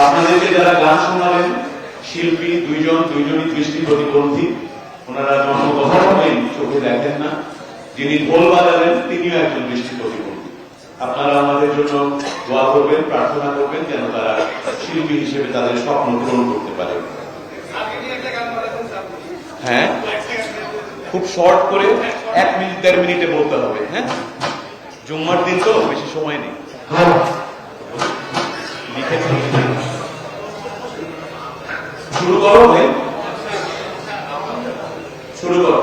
আপনাদেরকে যারা গান শোনালেন শিল্পী দুইজনই দৃষ্টি প্রতিবন্ধী, ওনারা জন্মগতভাবেই চোখে দেখেন না। যিনি ঢোল বাজালেন তিনিও একজন দৃষ্টি প্রতিবন্ধী। আপনারা আমাদের জন্য দোয়া করবেন, প্রার্থনা করবেন যেন তারা শিল্পী হিসেবে তাদের স্বপ্ন পূরণ করতে পারে। হ্যাঁ, খুব শর্ট করে 1 মিনিট 1.5 মিনিটে বলতে হবে। হ্যাঁ, জুম্মার দিন তো বেশি সময় নেই। লিখে শুরু করো ভাই, শুরু করো।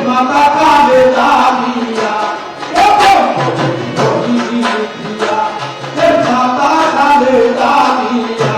माता का बेटा दिया माता का बेटा दिया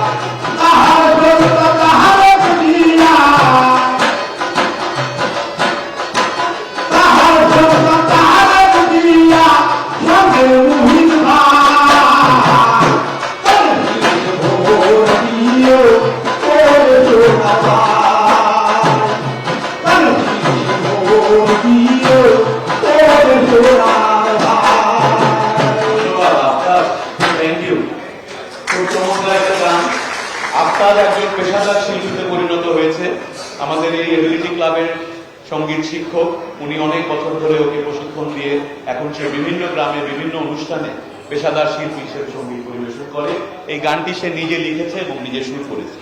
আফতাব একজন পেশাদার শিল্পীতে পরিণত হয়েছে। আমাদের এই এবিলিটি ক্লাবের সঙ্গীত শিক্ষক, উনি অনেক বছর ধরে ওকে প্রশিক্ষণ দিয়ে এখন সে বিভিন্ন গ্রামে বিভিন্ন অনুষ্ঠানে পেশাদার শিল্পী হিসেবে সঙ্গীত পরিবেশন করে। এই গানটি সে নিজে লিখেছে এবং নিজে সুর করেছে।